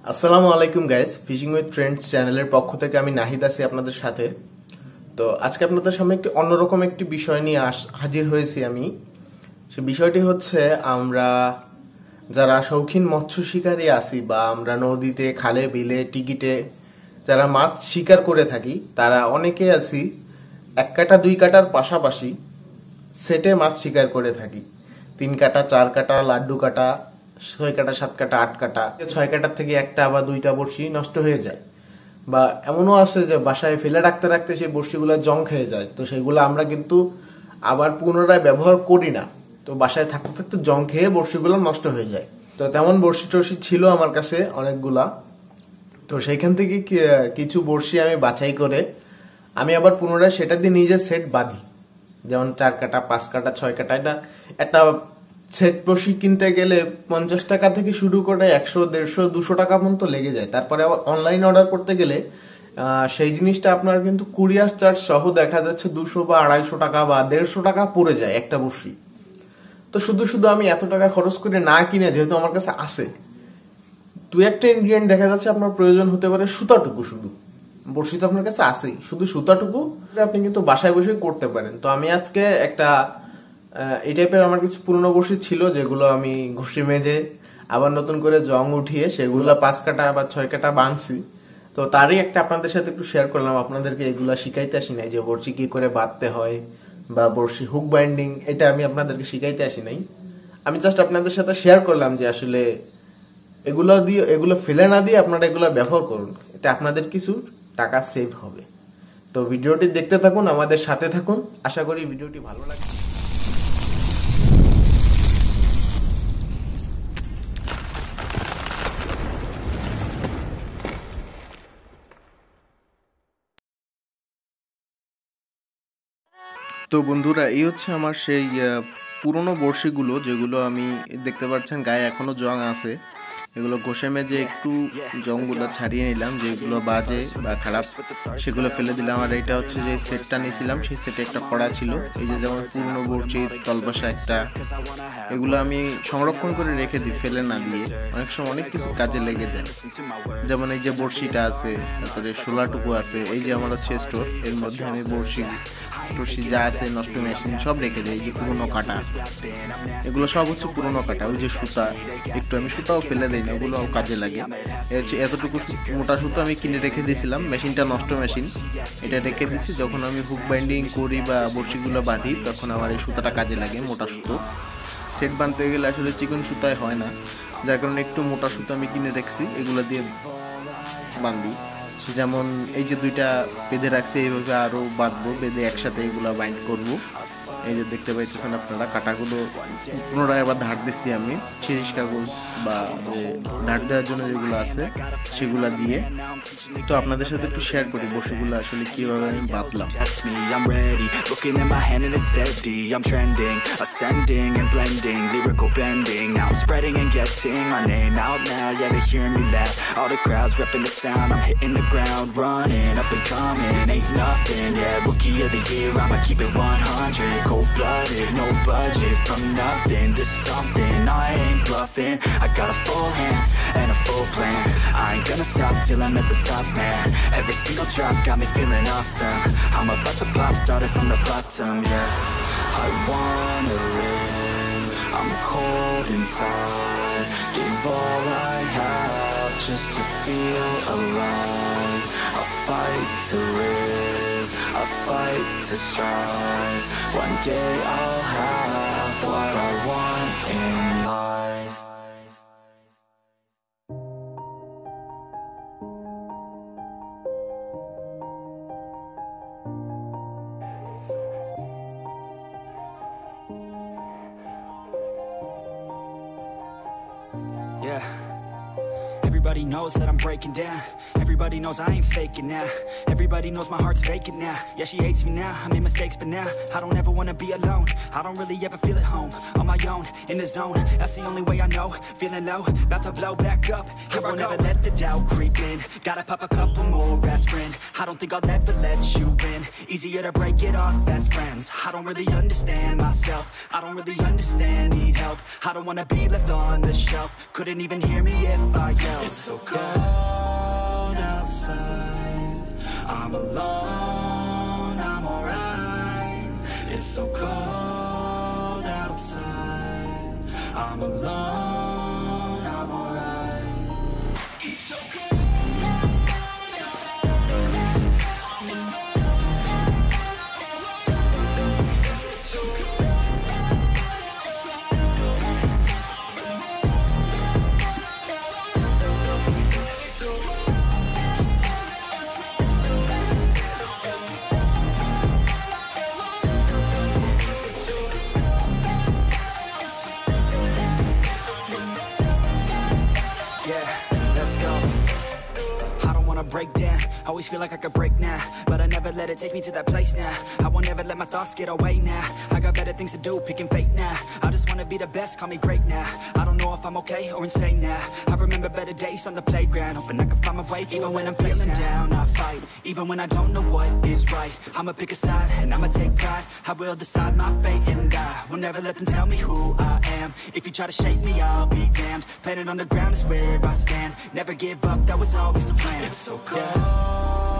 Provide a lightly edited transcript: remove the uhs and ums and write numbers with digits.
আসসালামু আলাইকুম guys, fishing with friends চ্যানেলের পক্ষ থেকে আমি নাহিদ আছি আপনাদের সাথে। তো আজকে আপনাদের সামনে একটি অন্যরকম একটি বিষয় নিয়ে হাজির হয়েছি আমি। সে বিষয়টি হচ্ছে, আমরা যারা শৌখিন মৎস্য শিকারী আছি বা আমরা নদীতে, খালে, বিলে, টিকিটে যারা মাছ শিকার করে থাকি, তারা অনেকে আছি এক কাটা দুই কাটার পাশাপাশি সেটে মাছ শিকার করে থাকি। 3 কাটা, 4 কাটা, লাড্ডু কাটা, 6 কাটা, 7 কাটা, 8 কাটা, 6 কাটার থেকে একটা বা দুইটা বড়শি নষ্ট হয়ে যায়। বা এমনও আছে যে বাসায় ফেলে রাখতে রাখতে সেই বড়শিগুলো জং খেয়ে যায়, তো সেগুলো আমরা কিন্তু আবার পুনরায় ব্যবহার করি না। তো বাসায় থাকতে থাকতে জং খেয়ে বড়শিগুলো নষ্ট হয়ে যায়। তো তেমন বড়শি টড়শি ছিল আমার কাছে অনেকগুলা। তো সেইখান থেকে কিছু বড়শি আমি বাছাই করে আমি আবার পুনরায় সেটা দিয়ে নিজে সেট বাঁধি। যেমন 4 কাটা, 5 কাটা, 6 কাটা, এটা একটা সেট বড়শি কিনতে গেলে 50 টাকা থেকে শুরু করে 100, 150, 200 টাকা পর্যন্ত লেগে যায়। তারপরে আবার অনলাইন অর্ডার করতে গেলে সেই জিনিসটা আপনার কিন্তু কুরিয়ার চার্জ সহ দেখা যাচ্ছে 200 বা 250 টাকা বা 150 টাকা পড়ে যায় একটা বড়শি। তো শুধু শুধু আমি এত টাকা খরচ করে না কিনে, যেহেতু আমার কাছে আছে, দু একটা ইনগ্রিডিয়েন্ট দেখা যাচ্ছে আপনার প্রয়োজন হতে পারে সুতাটুকু, শুধু বড়শি তো আপনার কাছে আছেই, শুধু সুতাটুকু আপনি কিন্তু বাসায় বসে করতে পারেন। তো আমি আজকে একটা এই টাইপের আমার কিছু পুরনো বড়শি ছিল, যেগুলো আমি ঘষে মেজে আবার নতুন করে জং উঠিয়ে সেগুলো 5 কাটা বা 6 কাটা বাঁধছি। তো তারই একটা আপনাদের সাথে একটু শেয়ার করলাম। আপনাদেরকে এগুলা শিখাইতে আসি নাই যে বড়শি কি করে বাঁধতে হয় বা বড়শি হুক বাইন্ডিং, এটা আমি আপনাদেরকে শিখাইতে আসি নাই। আমি জাস্ট আপনাদের সাথে শেয়ার করলাম যে আসলে এগুলো ফেলে না দিয়ে আপনারা এগুলো ব্যবহার করুন, এটা আপনাদের কিছু টাকা সেভ হবে। তো ভিডিওটি দেখতে থাকুন, আমাদের সাথে থাকুন, আশা করি ভিডিওটি ভালো লাগবে। তো বন্ধুরা, এই হচ্ছে আমার সেই পুরনো বড়শিগুলো, যেগুলো আমি দেখতে পাচ্ছেন গায়ে এখনো জং আছে। এগুলো ঘষে মেজে একটু জংগুলো ছাড়িয়ে নিলাম, যেগুলো বাজে বা খারাপ সেগুলো ফেলে দিলাম। আর এটা হচ্ছে যে সেটটা নিয়েছিলাম, সেই সেটে একটা কড়া ছিল। এই যে যেমন পুরনো বড়শির তলপাশা একটা, এগুলো আমি সংরক্ষণ করে রেখে দিই ফেলে না দিয়ে। অনেক সময় অনেক কিছু কাজে লেগে যায়। যেমন এই যে বড়শিটা আছে, তারপরে শোলাটুকু আছে, এই যে আমার হচ্ছে স্টোর, এর মধ্যে আমি বড়শি টড়শি যা আছে, নষ্ট মেশিন সব রেখে দিই। এই যে পুরোনো কাটা, এগুলো সব হচ্ছে পুরোনো কাটা। ওই যে সুতা, একটু আমি সুতাও ফেলে দিই না, ওগুলোও কাজে লাগে। হচ্ছে এতটুকু মোটা সুতো আমি কিনে রেখে দিয়েছিলাম, মেশিনটা নষ্ট মেশিন, এটা রেখে দিচ্ছি। যখন আমি হুক বাইন্ডিং করি বা বড়শিগুলো বাঁধি, তখন আমার এই সুতাটা কাজে লাগে, মোটা সুতো। সেট বাঁধতে গেলে আসলে চিকন সুতায় হয় না, যার কারণে একটু মোটা সুতো আমি কিনে রেখেছি, এগুলো দিয়ে বাঁধি। যেমন এই যে দুইটা বেঁধে রাখছি, এইভাবে আরও বাঁধবো, বেঁধে একসাথে এগুলো বাইন্ড করব। এই যে দেখতে পাইতেছেন আপনারা, কাটাগুলো পুনরায় আবার ধার দিচ্ছি আমি, ছিরিশ কাগজ বা যে ধার দেওয়ার জন্য যেগুলো আছে সেগুলো দিয়ে। তো আপনাদের সাথে একটু শেয়ার করি বড়শিগুলো আসলে কিভাবে আমি বাঁধলাম। I'm ready, looking at my hand and it's steady. I'm trending, ascending and blending, lyrical bending. Now I'm spreading and getting my name out now. Yeah, they hearing me laugh. All the crowds repping the sound. I'm hitting the ground, running up and coming. Ain't nothing, yeah, rookie of the year. I'ma keep it 100, cold-blooded, no budget. From nothing to something, I ain't bluffing. I got a full hand and a full plan. I ain't gonna stop till I'm at the top, man. Every single drop got me feeling awesome. I'm about to pop, started from the bottom, yeah. I wanna live, I'm cold inside. Give all I have just to feel alive. I fight to live, I fight to strive. One day I'll have what I want in life. Yeah. Everybody knows that I'm breaking down. Everybody knows I ain't faking now. Everybody knows my heart's vacant now. Yeah, she hates me now, I made mistakes but now I don't ever wanna be alone. I don't really ever feel at home. On my own, in the zone, that's the only way I know. Feeling low, about to blow back up. Here I won't ever let the doubt creep in. Gotta pop a couple more aspirin. I don't think I'll ever let you in. Easier to break it off best friends. I don't really understand myself, I don't really understand, need help. I don't wanna be left on the shelf. Couldn't even hear me if I yelled. It's so cold outside. I'm alone, I'm alright. It's so cold outside. I'm alone, I'm alright. It's so cold. Break down, always feel like I could break now, but I never let it take me to that place now. I won't ever let my thoughts get away now. I got better things to do, picking fate now. I just wanna be the best, call me great now. I don't know if I'm okay or insane now. I remember better days on the playground, hoping I can find my way. Even when I'm feeling down, I fight. Even when I don't know what is right, I'ma pick a side and I'ma take pride. I will decide my fate and I will never let them tell me who I am. If you try to shake me, I'll be damned. Planet on the ground is where I stand. Never give up, that was always the plan. It's so cold